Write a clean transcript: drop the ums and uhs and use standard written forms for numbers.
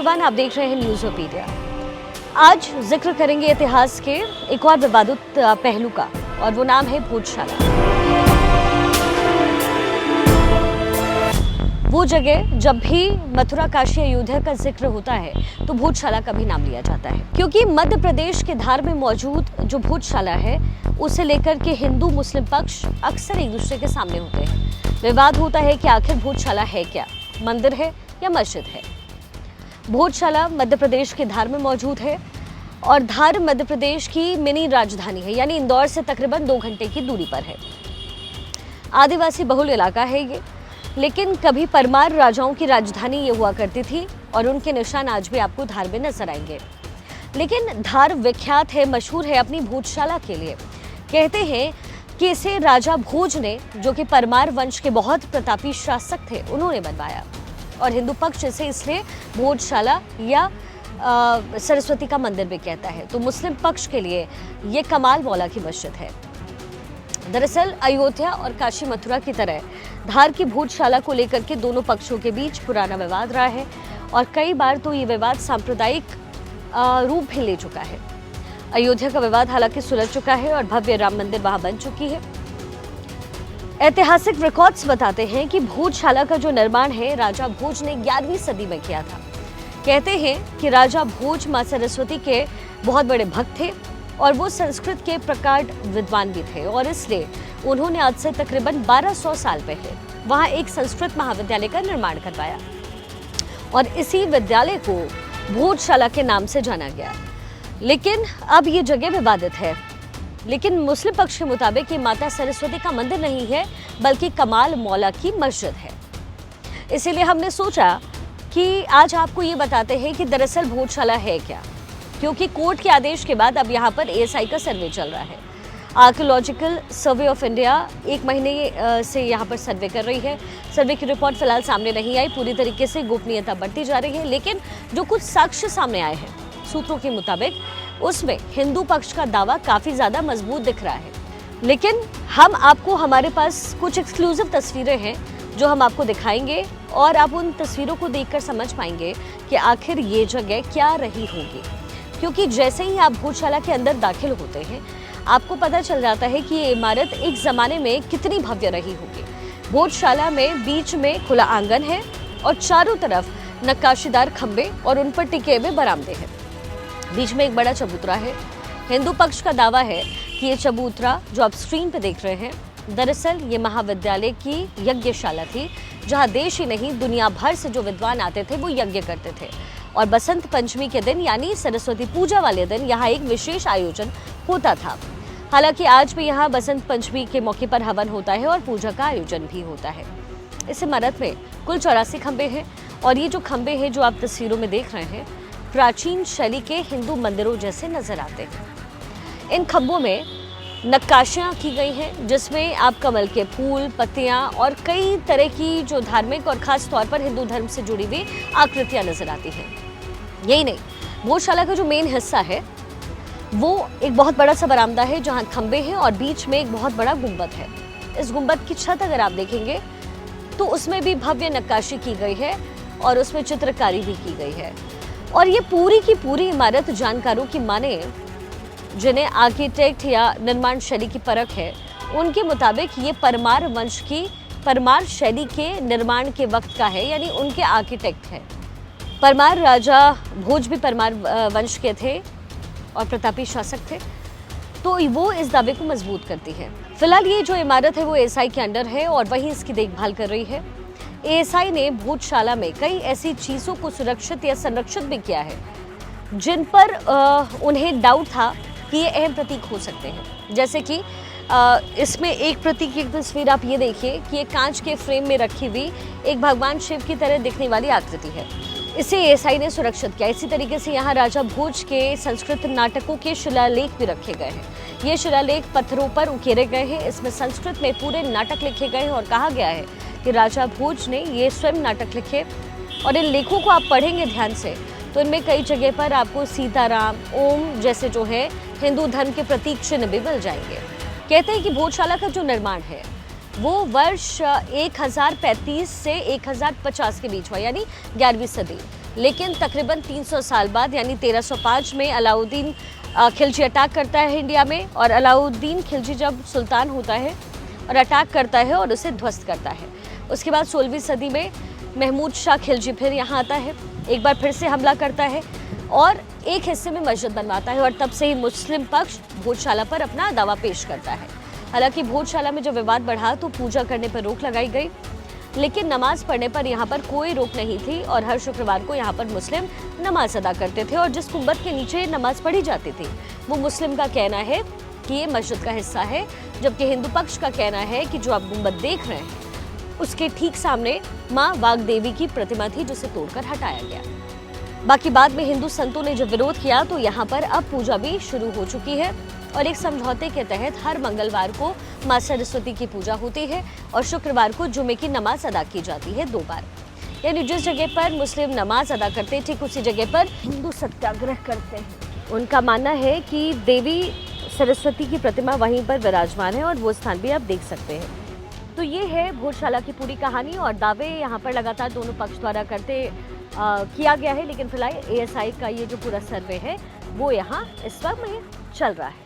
मेहरबान, आप देख रहे हैं न्यूज़ोपीडिया। आज जिक्र करेंगे इतिहास के एक और विवादित पहलू का, और वो नाम है भोजशाला। वो जगह जब भी मथुरा, काशी, अयोध्या का जिक्र होता है तो भोजशाला का भी नाम लिया जाता है, क्योंकि मध्य प्रदेश के धार में मौजूद जो भोजशाला है उसे लेकर के हिंदू मुस्लिम पक्ष अक्सर एक दूसरे के सामने होते हैं। विवाद होता है कि आखिर भोजशाला है क्या, मंदिर है या मस्जिद है। भोजशाला मध्य प्रदेश के धार में मौजूद है और धार मध्य प्रदेश की मिनी राजधानी है, यानी इंदौर से तकरीबन 2 घंटे की दूरी पर है। आदिवासी बहुल इलाका है ये, लेकिन कभी परमार राजाओं की राजधानी ये हुआ करती थी और उनके निशान आज भी आपको धार में नजर आएंगे। लेकिन धार विख्यात है, मशहूर है अपनी भोजशाला के लिए। कहते हैं कि इसे राजा भोज ने, जो कि परमार वंश के बहुत प्रतापी शासक थे, उन्होंने बनवाया, और हिंदू पक्ष इसे इसलिए भोजशाला या सरस्वती का मंदिर भी कहता है। तो मुस्लिम पक्ष के लिए ये कमाल मौला की मस्जिद है। दरअसल अयोध्या और काशी मथुरा की तरह धार की भोजशाला को लेकर के दोनों पक्षों के बीच पुराना विवाद रहा है, और कई बार तो ये विवाद सांप्रदायिक रूप भी ले चुका है। अयोध्या का विवाद हालांकि सुलझ चुका है और भव्य राम मंदिर वहां बन चुकी है। ऐतिहासिक रिकॉर्ड्स बताते हैं कि भोजशाला का जो निर्माण है राजा भोज ने 11वीं सदी में किया था। कहते हैं कि राजा भोज मां सरस्वती के बहुत बड़े भक्त थे और वो संस्कृत के प्रकांड विद्वान भी थे, और इसलिए उन्होंने आज से तकरीबन 1200 साल पहले वहां एक संस्कृत महाविद्यालय का निर्माण करवाया, और इसी विद्यालय को भोजशाला के नाम से जाना गया। लेकिन अब ये जगह विवादित है। लेकिन मुस्लिम पक्ष के मुताबिक ये माता सरस्वती का मंदिर नहीं है, बल्कि कमाल मौला की मस्जिद है। इसीलिए हमने सोचा कि आज आपको ये बताते हैं कि दरअसल भोजशाला है क्या, क्योंकि कोर्ट के आदेश के बाद अब यहाँ पर एएसआई का सर्वे चल रहा है। आर्कियोलॉजिकल सर्वे ऑफ इंडिया 1 महीने से यहाँ पर सर्वे कर रही है। सर्वे की रिपोर्ट फिलहाल सामने नहीं आई, पूरी तरीके से गोपनीयता बढ़ती जा रही है। लेकिन जो कुछ साक्ष्य सामने आए हैं सूत्रों के मुताबिक, उसमें हिंदू पक्ष का दावा काफी ज्यादा मजबूत दिख रहा है। लेकिन हम आपको, हमारे पास कुछ एक्सक्लूसिव तस्वीरें हैं जो हम आपको दिखाएंगे, और आप उन तस्वीरों को देखकर समझ पाएंगे कि आखिर ये जगह क्या रही होगी। क्योंकि जैसे ही आप भोजशाला के अंदर दाखिल होते हैं आपको पता चल जाता है कि ये इमारत एक जमाने में कितनी भव्य रही होगी। भोजशाला में बीच में खुला आंगन है और चारों तरफ नक्काशीदार खंबे और उन पर टिके हुए बरामदे हैं। बीच में एक बड़ा चबूतरा है। हिंदू पक्ष का दावा है कि ये चबूतरा जो आप स्क्रीन पे देख रहे हैं, दरअसल ये महाविद्यालय की यज्ञशाला थी, जहां देश ही नहीं दुनिया भर से जो विद्वान आते थे वो यज्ञ करते थे। और बसंत पंचमी के दिन, यानी सरस्वती पूजा वाले दिन, यहाँ एक विशेष आयोजन होता था। हालांकि आज भी यहाँ बसंत पंचमी के मौके पर हवन होता है और पूजा का आयोजन भी होता है। इस इमारत में कुल 84 खंबे हैं, और ये जो खंबे हैं जो आप तस्वीरों में देख रहे हैं, प्राचीन शैली के हिंदू मंदिरों जैसे नजर आते हैं। इन खंबों में नक्काशियाँ की गई हैं, जिसमें आप कमल के फूल, पत्तियाँ और कई तरह की जो धार्मिक और खास तौर पर हिंदू धर्म से जुड़ी हुई आकृतियाँ नजर आती हैं। यही नहीं, भोजशाला का जो मेन हिस्सा है वो एक बहुत बड़ा सा बरामदा है, जहाँ खंबे हैं और बीच में एक बहुत बड़ा गुंबद है। इस गुंबद की छत अगर आप देखेंगे तो उसमें भी भव्य नक्काशी की गई है और उसमें चित्रकारी भी की गई है। और ये पूरी की पूरी इमारत, जानकारों की माने, जिन्हें आर्किटेक्ट या निर्माण शैली की परख है, उनके मुताबिक ये परमार वंश की, परमार शैली के निर्माण के वक्त का है, यानी उनके आर्किटेक्ट है। परमार राजा भोज भी परमार वंश के थे और प्रतापी शासक थे, तो वो इस दावे को मजबूत करती है। फिलहाल ये जो इमारत है वो एएसआई के अंडर है और वही इसकी देखभाल कर रही है। एएसआई ने भोजशाला में कई ऐसी चीज़ों को सुरक्षित या संरक्षित भी किया है जिन पर उन्हें डाउट था कि ये अहम प्रतीक हो सकते हैं। जैसे कि इसमें एक प्रतीक की तस्वीर आप ये देखिए कि ये कांच के फ्रेम में रखी हुई एक भगवान शिव की तरह दिखने वाली आकृति है। इसे एएसआई ने सुरक्षित किया। इसी तरीके से यहाँ राजा भोज के संस्कृत नाटकों के शिलालेख भी रखे गए हैं। ये शिलालेख पत्थरों पर उकेरे गए हैं। इसमें संस्कृत में पूरे नाटक लिखे गए हैं और कहा गया है कि राजा भोज ने ये स्वयं नाटक लिखे, और इन लेखों को आप पढ़ेंगे ध्यान से तो इनमें कई जगह पर आपको सीताराम, ओम जैसे जो है हिंदू धर्म के प्रतीक चिन्ह भी मिल जाएंगे। कहते हैं कि भोजशाला का जो निर्माण है वो वर्ष 1035 से 1050 के बीच हुआ, यानी 11वीं सदी। लेकिन तकरीबन 300 साल बाद यानी 1305 में अलाउद्दीन खिलजी अटैक करता है इंडिया में। और अलाउद्दीन खिलजी जब सुल्तान होता है और अटैक करता है और उसे ध्वस्त करता है, उसके बाद 16वीं सदी में महमूद शाह खिलजी फिर यहाँ आता है, एक बार फिर से हमला करता है और एक हिस्से में मस्जिद बनवाता है। और तब से ही मुस्लिम पक्ष भोजशाला पर अपना दावा पेश करता है। हालांकि भोजशाला में जब विवाद बढ़ा तो पूजा करने पर रोक लगाई गई, लेकिन नमाज पढ़ने पर यहाँ पर कोई रोक नहीं थी और हर शुक्रवार को यहाँ पर मुस्लिम नमाज अदा करते थे। और जिस गुंबद के नीचे नमाज पढ़ी जाती थी वो मुस्लिम का कहना है कि ये मस्जिद का हिस्सा है, जबकि हिंदू पक्ष का कहना है कि जो आप गुंबद देख रहे हैं उसके ठीक सामने माँ वाग्देवी की प्रतिमा थी, जिसे तोड़कर हटाया गया। बाकी बाद में हिंदू संतों ने जब विरोध किया तो यहाँ पर अब पूजा भी शुरू हो चुकी है और एक समझौते के तहत हर मंगलवार को माँ सरस्वती की पूजा होती है और शुक्रवार को जुमे की नमाज अदा की जाती है 2 बार। यानी जिस जगह पर मुस्लिम नमाज अदा करते हैं ठीक उसी जगह पर हिंदू सत्याग्रह करते हैं। उनका मानना है कि देवी सरस्वती की प्रतिमा वहीं पर विराजमान है और वो स्थान भी आप देख सकते हैं। तो ये है भोजशाला की पूरी कहानी और दावे यहाँ पर लगातार दोनों पक्ष द्वारा किया गया है। लेकिन फिलहाल ASI का ये जो पूरा सर्वे है वो यहाँ इस वक्त में चल रहा है।